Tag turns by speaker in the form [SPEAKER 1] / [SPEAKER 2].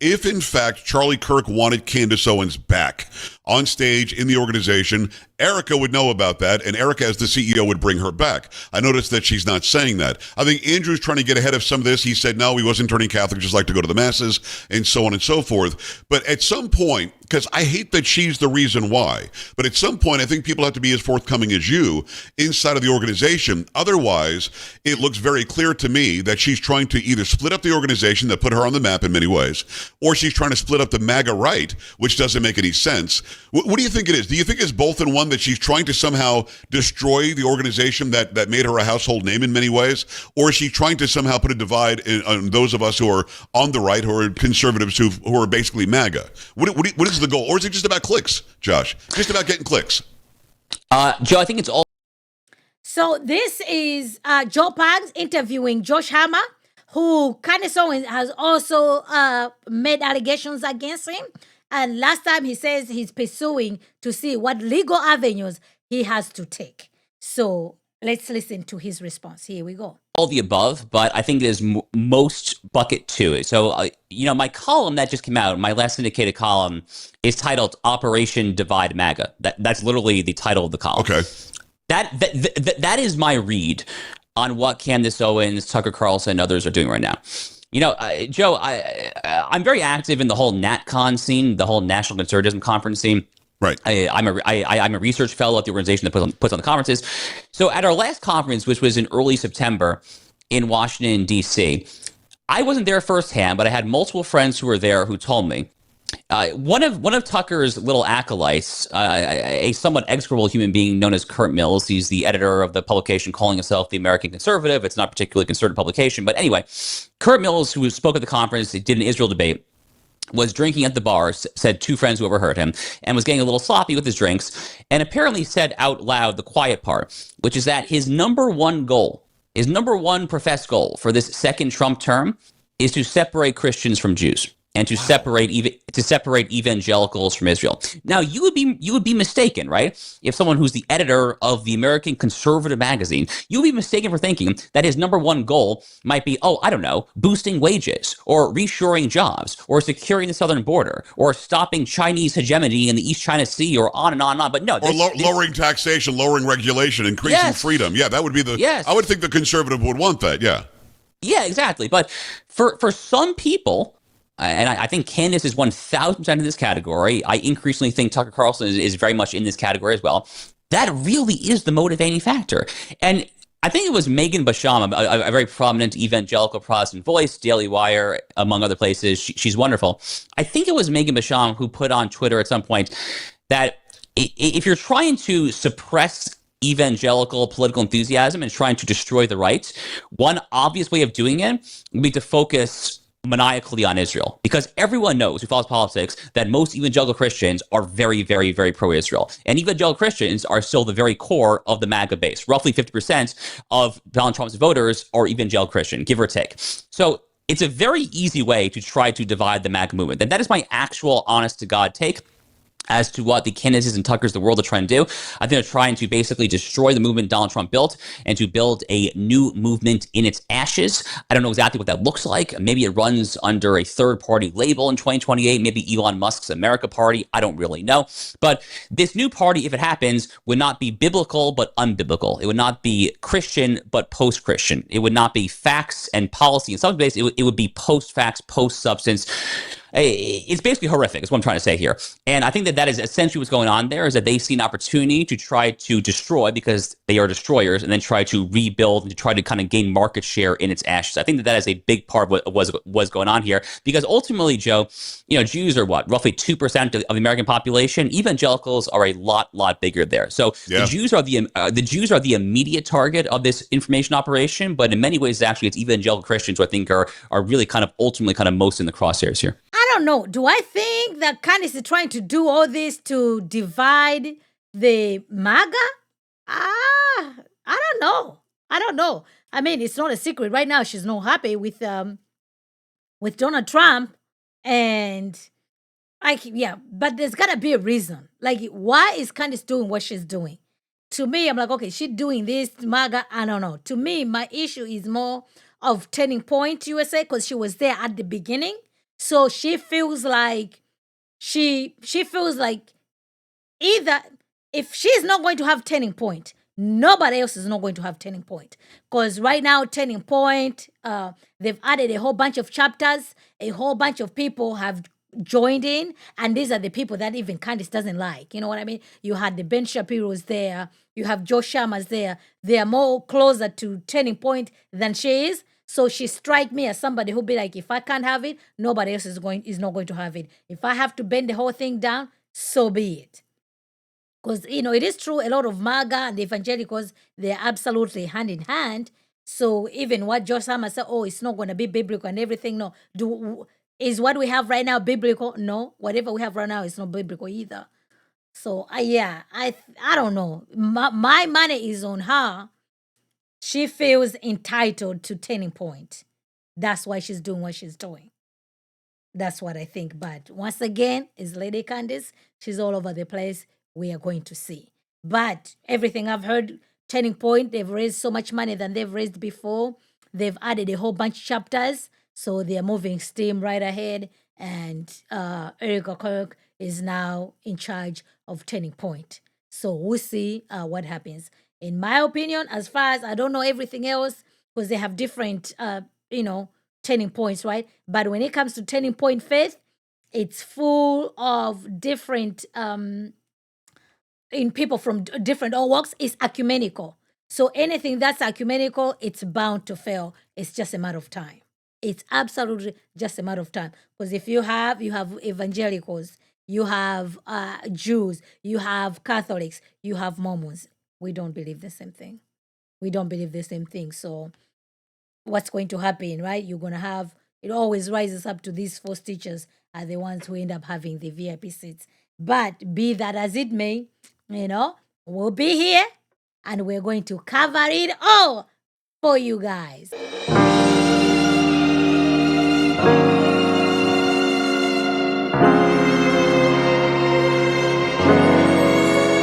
[SPEAKER 1] If, in fact, Charlie Kirk wanted Candace Owens back on stage in the organization, Erica would know about that, and Erica, as the CEO, would bring her back. I noticed that she's not saying that. I think Andrew's trying to get ahead of some of this. He said, no, he wasn't turning Catholic, just like to go to the masses, and so on and so forth. But at some point, because I hate that she's the reason why, but at some point, I think people have to be as forthcoming as you inside of the organization. Otherwise, it looks very clear to me that she's trying to either split up the organization that put her on the map in many ways, or she's trying to split up the MAGA right, which doesn't make any sense. What do you think it is? Do you think it's both in one, that she's trying to somehow destroy the organization that made her a household name in many ways, or is she trying to somehow put a divide on those of us who are on the right, who are conservatives, who are basically MAGA? What is the goal? Or is it just about clicks, Josh? Just about getting clicks?
[SPEAKER 2] Joe, I think it's all.
[SPEAKER 3] So this is Joe Pags interviewing Josh Hammer, who Candace Owens has also made allegations against him. And last time he says he's pursuing to see what legal avenues he has to take. So let's listen to his response. Here we go.
[SPEAKER 2] All the above, but I think there's most bucket to. So, my column that just came out, my last syndicated column, is titled Operation Divide MAGA. That's literally the title of the column.
[SPEAKER 1] Okay.
[SPEAKER 2] That is my read on what Candace Owens, Tucker Carlson, and others are doing right now. Joe, I'm very active in the whole NatCon scene, the whole National Conservatism Conference scene.
[SPEAKER 1] Right.
[SPEAKER 2] I'm a research fellow at the organization that puts on the conferences. So at our last conference, which was in early September in Washington, D.C., I wasn't there firsthand, but I had multiple friends who were there who told me. One of Tucker's little acolytes, a somewhat execrable human being known as Kirk Mills. He's the editor of the publication calling himself the American Conservative. It's not a particularly conservative publication. But anyway, Kirk Mills, who spoke at the conference, did an Israel debate, was drinking at the bar, said two friends who overheard him, and was getting a little sloppy with his drinks, and apparently said out loud the quiet part, which is that his number one professed goal for this second Trump term is to separate Christians from Jews. And to separate evangelicals from Israel. Now, you would be mistaken, right? If someone who's the editor of the American Conservative magazine, you would be mistaken for thinking that his number one goal might be, boosting wages, or reshoring jobs, or securing the southern border, or stopping Chinese hegemony in the East China Sea, or on and on and on. But no,
[SPEAKER 1] lowering taxation, lowering regulation, increasing freedom. Yeah, that would be I would think the conservative would want that. Yeah.
[SPEAKER 2] Yeah, exactly. But for some people. And I think Candace is 1,000% in this category. I increasingly think Tucker Carlson is very much in this category as well. That really is the motivating factor. And I think it was Megan Basham, a very prominent evangelical Protestant voice, Daily Wire, among other places. She's wonderful. I think it was Megan Basham who put on Twitter at some point that if you're trying to suppress evangelical political enthusiasm and trying to destroy the right, one obvious way of doing it would be to focus maniacally on Israel, because everyone knows who follows politics that most evangelical Christians are very, very, very pro-Israel. And evangelical Christians are still the very core of the MAGA base. Roughly 50% of Donald Trump's voters are evangelical Christian, give or take. So it's a very easy way to try to divide the MAGA movement. And that is my actual honest-to-God take as to what the Candaces and Tuckers of the world are trying to do. I think they're trying to basically destroy the movement Donald Trump built and to build a new movement in its ashes. I don't know exactly what that looks like. Maybe it runs under a third-party label in 2028, maybe Elon Musk's America Party. I don't really know. But this new party, if it happens, would not be biblical but unbiblical. It would not be Christian but post-Christian. It would not be facts and policy. In some ways, it would be post-facts, post-substance. It's basically horrific, is what I'm trying to say here. And I think that is essentially what's going on there, is that they see an opportunity to try to destroy, because they are destroyers, and then try to rebuild and to try to kind of gain market share in its ashes. I think that is a big part of what was going on here, because ultimately, Joe, Jews are roughly 2% of the American population. Evangelicals are a lot bigger there. So the Jews are the immediate target of this information operation, but in many ways, actually, it's evangelical Christians who I think are really kind of ultimately kind of most in the crosshairs here.
[SPEAKER 3] I don't know. Do I think that Candace is trying to do all this to divide the MAGA? I don't know. I mean, it's not a secret. Right now, she's not happy with Donald Trump. And but there's got to be a reason. Like, why is Candace doing what she's doing? To me, I'm like, okay, she's doing this, MAGA, I don't know. To me, my issue is more of Turning Point USA, because she was there at the beginning. So she feels like she feels like either if she's not going to have Turning Point, nobody else is not going to have Turning Point. Because right now, Turning Point, they've added a whole bunch of chapters, a whole bunch of people have joined in, and these are the people that even Candace doesn't like. You know what I mean? You had the Ben Shapiro's there, you have Joe Sharma's there. They are more closer to Turning Point than she is. So she strike me as somebody who'll be like, if I can't have it, nobody else is not going to have it. If I have to bend the whole thing down, so be it. Because, it is true, a lot of MAGA and the evangelicals, they're absolutely hand in hand. So even what Josh Hammer said, oh, it's not going to be biblical and everything. No. Is what we have right now biblical? No. Whatever we have right now is not biblical either. So, I don't know. My money is on her. She feels entitled to Turning Point. That's why she's doing what she's doing. That's what I think. But once again, is Lady Candace. She's all over the place. We are going to see. But everything I've heard, Turning Point, they've raised so much money than they've raised before. They've added a whole bunch of chapters. So they are moving steam right ahead. And Erica Kirk is now in charge of Turning Point. So we'll see what happens. In my opinion, as far as I don't know everything else, because they have different, turning points, right? But when it comes to Turning Point Faith, it's full of different in people from different all walks. It's ecumenical. So anything that's ecumenical, it's bound to fail. It's just a matter of time. It's absolutely just a matter of time. Because if you have evangelicals, you have Jews, you have Catholics, you have Mormons. We don't believe the same thing. We don't believe the same thing. So what's going to happen, right? You're going to have, it always rises up to these false teachers are the ones who end up having the VIP seats. But be that as it may, we'll be here and we're going to cover it all for you guys.